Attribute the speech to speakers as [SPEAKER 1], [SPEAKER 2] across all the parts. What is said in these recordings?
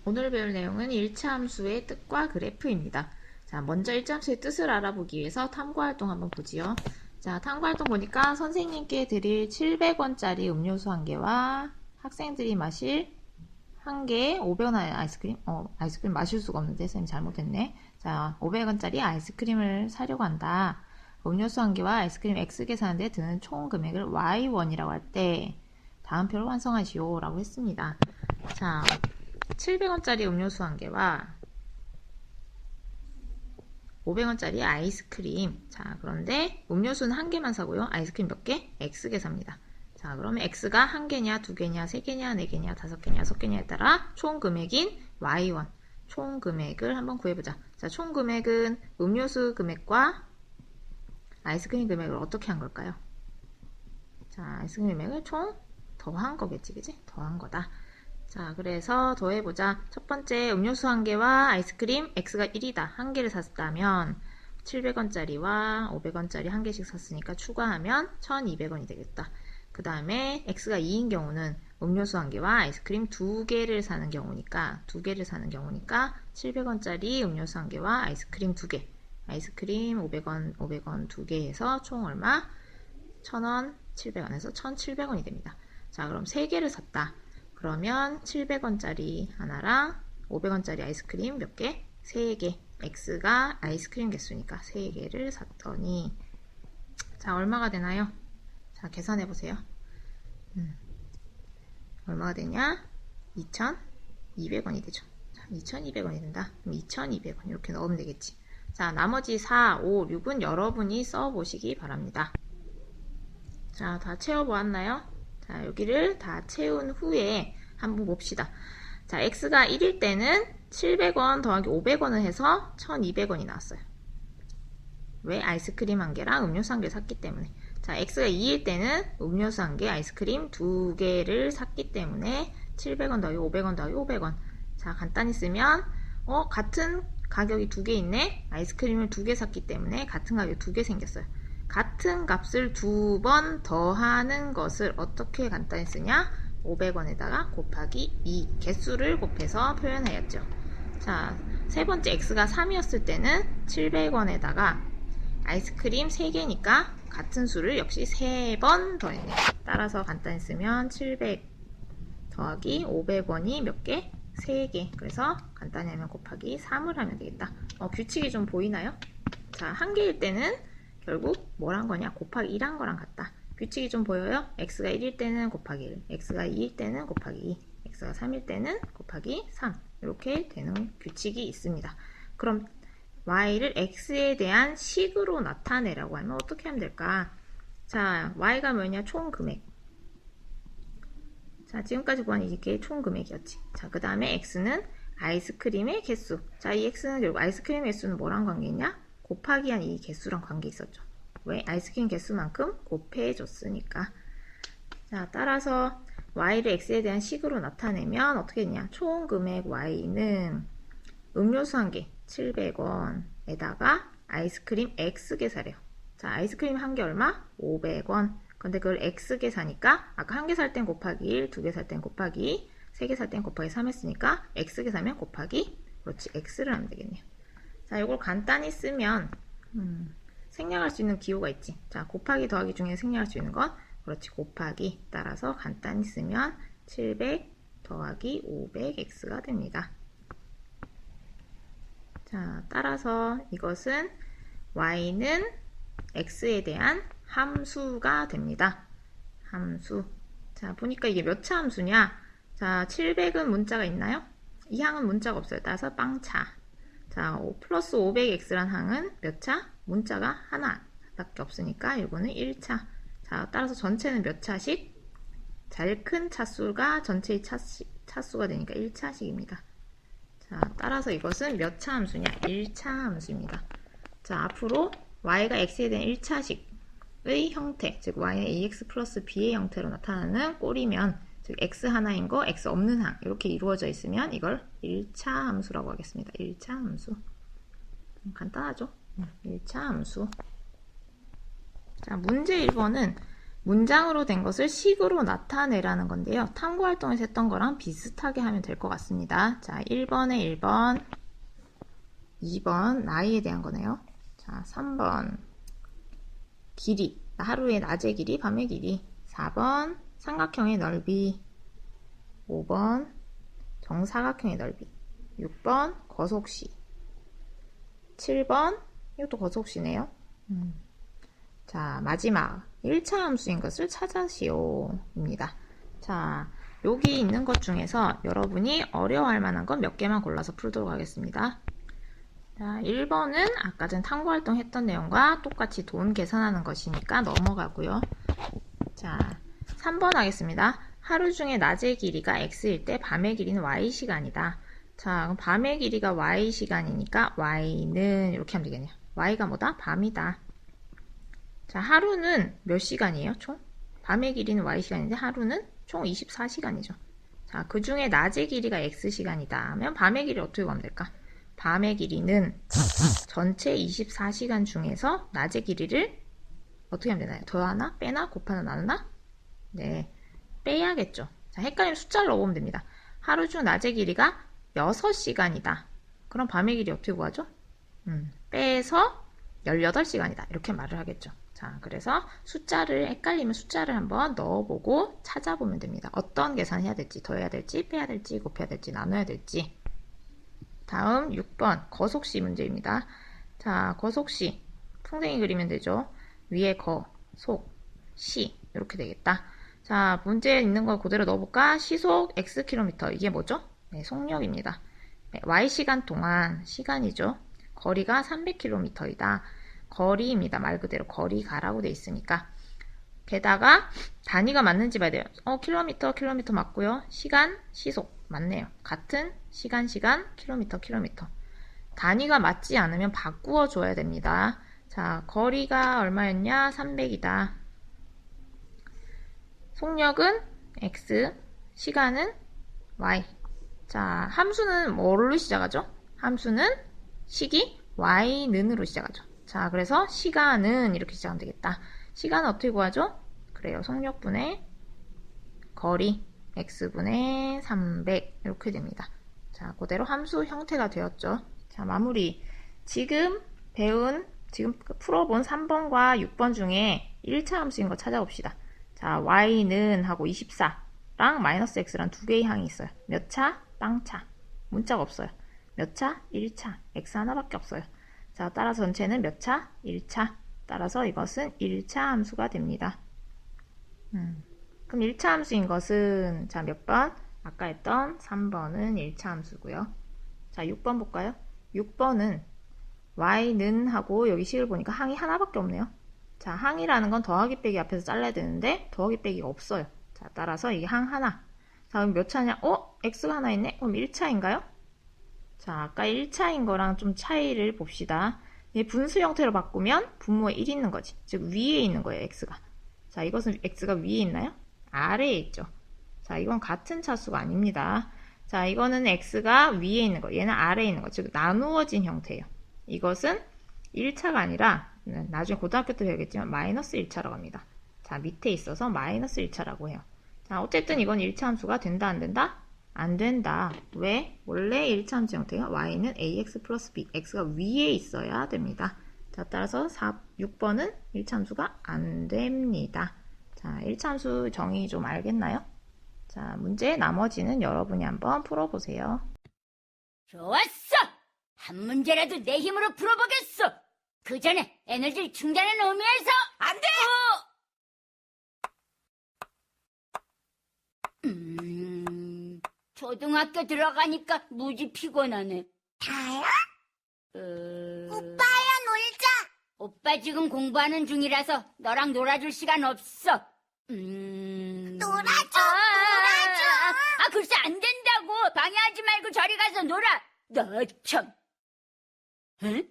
[SPEAKER 1] 오늘 배울 내용은 1차 함수의 뜻과 그래프입니다. 자, 먼저 1차 함수의 뜻을 알아보기 위해서 탐구활동 한번 보지요. 자, 탐구활동 보니까 선생님께 드릴 700원짜리 음료수 한 개와 학생들이 마실 한 개의 500원 아이스크림, 아이스크림 마실 수가 없는데 선생님 잘못했네. 자, 500원짜리 아이스크림을 사려고 한다. 음료수 한 개와 아이스크림 X개 사는데 드는 총 금액을 Y1이라고 할 때 다음 표를 완성하시오 라고 했습니다. 자, 700원짜리 음료수 한 개와 500원짜리 아이스크림. 자, 그런데 음료수는 한 개만 사고요. 아이스크림 몇 개? X개 삽니다. 자, 그러면 X가 한 개냐, 두 개냐, 세 개냐, 네 개냐, 다섯 개냐, 여섯 개냐에 따라 총 금액인 Y1. 총 금액을 한번 구해보자. 자, 총 금액은 음료수 금액과 아이스크림 금액을 어떻게 한 걸까요? 자, 아이스크림 금액을 총 더한 거겠지, 그지? 더한 거다. 자, 그래서 더해보자. 첫 번째 음료수 한 개와 아이스크림 X가 1이다. 한 개를 샀다면 700원짜리와 500원짜리 한 개씩 샀으니까 추가하면 1200원이 되겠다. 그 다음에 X가 2인 경우는 음료수 한 개와 아이스크림 두 개를 사는 경우니까 700원짜리 음료수 한 개와 아이스크림 두 개. 아이스크림 500원, 500원 두 개에서 총 얼마? 1000원, 700원에서 1700원이 됩니다. 자, 그럼 세 개를 샀다. 그러면 700원짜리 하나랑 500원짜리 아이스크림 몇 개? 3개. X가 아이스크림 개수니까 3개를 샀더니 자, 얼마가 되나요? 자, 계산해 보세요. 얼마가 되냐? 2200원이 되죠. 자, 2200원이 된다. 그럼 2200원 이렇게 넣으면 되겠지. 자, 나머지 4, 5, 6은 여러분이 써보시기 바랍니다. 자, 다 채워보았나요? 자, 여기를 다 채운 후에 한번 봅시다. 자, X가 1일 때는 700원 더하기 500원을 해서 1200원이 나왔어요. 왜? 아이스크림 한 개랑 음료수 한 개를 샀기 때문에. 자, X가 2일 때는 음료수 한 개, 아이스크림 두 개를 샀기 때문에 700원 더하기 500원 더하기 500원. 자, 간단히 쓰면 같은 가격이 두 개 있네. 아이스크림을 두 개 샀기 때문에 같은 가격이 두 개 생겼어요. 같은 값을 두 번 더하는 것을 어떻게 간단히 쓰냐? 500원에다가 곱하기 2 개수를 곱해서 표현하였죠. 자, 세 번째 X가 3이었을 때는 700원에다가 아이스크림 3개니까 같은 수를 역시 3번 더했네요. 따라서 간단히 쓰면 700 더하기 500원이 몇 개? 3개. 그래서 간단히 하면 곱하기 3을 하면 되겠다. 규칙이 좀 보이나요? 자, 한 개일 때는 결국 뭘 한 거냐? 곱하기 1 한 거랑 같다. 규칙이 좀 보여요? X가 1일 때는 곱하기 1, X가 2일 때는 곱하기 2, X가 3일 때는 곱하기 3 이렇게 되는 규칙이 있습니다. 그럼 Y를 X에 대한 식으로 나타내라고 하면 어떻게 하면 될까? 자, Y가 뭐냐? 총 금액. 자, 지금까지 구한 이게 총 금액이었지. 자, 그 다음에 X는 아이스크림의 개수. 자, 이 X는 결국 아이스크림 개수는 뭐랑 관계있냐? 곱하기 한 이 개수랑 관계 있었죠. 왜? 아이스크림 개수만큼 곱해줬으니까. 자, 따라서 Y를 X에 대한 식으로 나타내면 어떻게 되냐? 총 금액 Y는 음료수 한 개, 700원에다가 아이스크림 X개 사래요. 자, 아이스크림 한 개 얼마? 500원. 근데 그걸 X개 사니까 아까 한 개 살 땐 곱하기 1, 두 개 살 땐 곱하기 2, 세 개 살 땐 곱하기 3 했으니까 X개 사면 곱하기 그렇지 X를 하면 되겠네요. 자, 이걸 간단히 쓰면 생략할 수 있는 기호가 있지. 자, 곱하기 더하기 중에 생략할 수 있는 건 그렇지 곱하기. 따라서 간단히 쓰면 700 더하기 500X가 됩니다. 자, 따라서 이것은 Y는 X에 대한 함수가 됩니다. 함수. 자, 보니까 이게 몇 차 함수냐? 자, 700은 문자가 있나요? 이 항은 문자가 없어요. 따라서 빵차. 자, 플러스 500X란 항은 몇 차? 문자가 하나밖에 없으니까 이거는 1차. 자, 따라서 전체는 몇 차씩? 제일 큰 차수가 전체의 차수가 되니까 1차씩입니다. 자, 따라서 이것은 몇 차 함수냐? 1차 함수입니다. 자, 앞으로 y가 x에 대한 1차식의 형태, 즉 y는 ax 플러스 b의 형태로 나타나는 꼴이면, 즉 x 하나인 거, x 없는 항 이렇게 이루어져 있으면 이걸 1차 함수라고 하겠습니다. 1차 함수. 간단하죠? 1차 함수. 자, 문제 1번은 문장으로 된 것을 식으로 나타내라는 건데요. 탐구활동에서 했던 거랑 비슷하게 하면 될 것 같습니다. 자, 1번에 1번, 2번 나이에 대한 거네요. 자, 3번 길이, 하루의 낮의 길이, 밤의 길이. 4번 삼각형의 넓이. 5번 정사각형의 넓이. 6번 거속시. 7번 이것도 거속시네요. 자, 마지막 1차 함수인 것을 찾으시오 입니다. 자, 여기 있는 것 중에서 여러분이 어려워할 만한 건 몇 개만 골라서 풀도록 하겠습니다. 자, 1번은 아까 전 탐구활동 했던 내용과 똑같이 돈 계산하는 것이니까 넘어가고요. 자, 3번 하겠습니다. 하루 중에 낮의 길이가 x일 때 밤의 길이는 y시간이다. 자, 그럼 밤의 길이가 y시간이니까 y는 이렇게 하면 되겠네요. y가 뭐다? 밤이다. 자, 하루는 몇 시간이에요? 총? 밤의 길이는 y시간인데 하루는 총 24시간이죠. 자, 그 중에 낮의 길이가 x시간이다 하면 밤의 길이 어떻게 구하면 될까? 밤의 길이는 전체 24시간 중에서 낮의 길이를 어떻게 하면 되나요? 더하나? 빼나? 곱하나? 나누나? 네, 빼야겠죠. 자, 헷갈리면 숫자를 넣어보면 됩니다. 하루 중 낮의 길이가 6시간이다. 그럼 밤의 길이 어떻게 구하죠? 빼서 18시간이다. 이렇게 말을 하겠죠. 자, 그래서 헷갈리면 숫자를 한번 넣어보고 찾아보면 됩니다. 어떤 계산을 해야 될지, 더해야 될지, 빼야 될지, 곱해야 될지, 나눠야 될지. 다음 6번 거속시 문제입니다. 자, 거속시 풍뎅이 그리면 되죠. 위에 거, 속, 시 이렇게 되겠다. 자, 문제에 있는 걸 그대로 넣어볼까? 시속 xkm 이게 뭐죠? 네, 속력입니다. 네, y시간 동안 시간이죠. 거리가 300km이다. 거리입니다. 말 그대로 거리가라고 돼 있으니까. 게다가 단위가 맞는지 봐야 돼요. 킬로미터 맞고요. 시간, 시속 맞네요. 같은 시간, 킬로미터. 단위가 맞지 않으면 바꾸어 줘야 됩니다. 자, 거리가 얼마였냐? 300이다. 속력은 x, 시간은 y. 자, 함수는 뭘로 시작하죠? 함수는 시기 y는으로 시작하죠. 자, 그래서 시간은 이렇게 시작하면 되겠다. 시간은 어떻게 구하죠? 그래요. 속력분의 거리 x분의 300 이렇게 됩니다. 자, 그대로 함수 형태가 되었죠. 자, 마무리. 지금 풀어본 3번과 6번 중에 1차 함수인 거 찾아봅시다. 자, y는 하고 24랑 마이너스 x랑 두 개의 항이 있어요. 몇 차? 빵차. 문자가 없어요. 몇 차? 1차. x 하나밖에 없어요. 자, 따라서 전체는 몇 차? 1차. 따라서 이것은 1차 함수가 됩니다. 그럼 1차 함수인 것은 자, 몇 번? 아까 했던 3번은 1차 함수고요. 자, 6번 볼까요? 6번은 y는 하고 여기 식을 보니까 항이 하나밖에 없네요. 자, 항이라는 건 더하기 빼기 앞에서 잘라야 되는데 더하기 빼기가 없어요. 자, 따라서 이게 항 하나. 자, 그럼 몇 차냐? x가 하나 있네? 그럼 1차인가요? 자, 아까 1차인 거랑 좀 차이를 봅시다. 분수 형태로 바꾸면 분모에 1 있는 거지. 즉 위에 있는 거예요, x가. 자, 이것은 x가 위에 있나요? 아래에 있죠. 자, 이건 같은 차수가 아닙니다. 자, 이거는 x가 위에 있는 거, 얘는 아래에 있는 거. 즉 나누어진 형태예요. 이것은 1차가 아니라 나중에 고등학교 때 배우겠지만 마이너스 1차라고 합니다. 자, 밑에 있어서 마이너스 1차라고 해요. 자, 어쨌든 이건 1차 함수가 된다, 안 된다? 안 된다. 왜? 원래 1차 함수 형태가 y는 ax 플러스 b, x가 위에 있어야 됩니다. 자, 따라서 6번은 1차 함수가 안 됩니다. 자, 1차 함수 정의 좀 알겠나요? 자, 문제 나머지는 여러분이 한번 풀어보세요.
[SPEAKER 2] 좋았어! 한 문제라도 내 힘으로 풀어보겠어! 그 전에 에너지를 충전하는 의미에서 안 돼! 초등학교 들어가니까 무지 피곤하네.
[SPEAKER 3] 다야? 오빠야, 놀자.
[SPEAKER 2] 오빠 지금 공부하는 중이라서 너랑 놀아줄 시간 없어.
[SPEAKER 3] 놀아줘.
[SPEAKER 2] 글쎄 안 된다고. 방해하지 말고 저리 가서 놀아. 너 참. 응?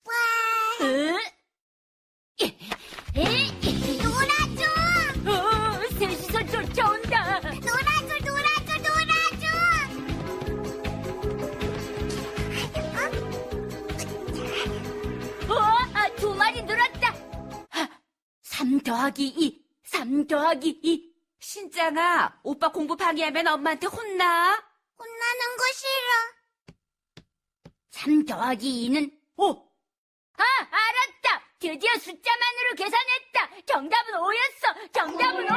[SPEAKER 3] 와.
[SPEAKER 2] 응?
[SPEAKER 3] 놀아줘.
[SPEAKER 2] 셋이서 쫓아온다.
[SPEAKER 3] 놀아줘.
[SPEAKER 2] 두 마리 늘었다. 3 더하기 2, 3 3 더하기 2.
[SPEAKER 4] 신짱아, 오빠 공부 방해하면 엄마한테 혼나?
[SPEAKER 3] 혼나는 거 싫어.
[SPEAKER 2] 3 더하기 2는 5. 아, 알았다. 드디어 숫자만으로 계산했다. 정답은 5였어. 정답은 5.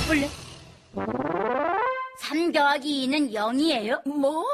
[SPEAKER 2] 원래 3 더하기 2는 0이에요?
[SPEAKER 4] 뭐?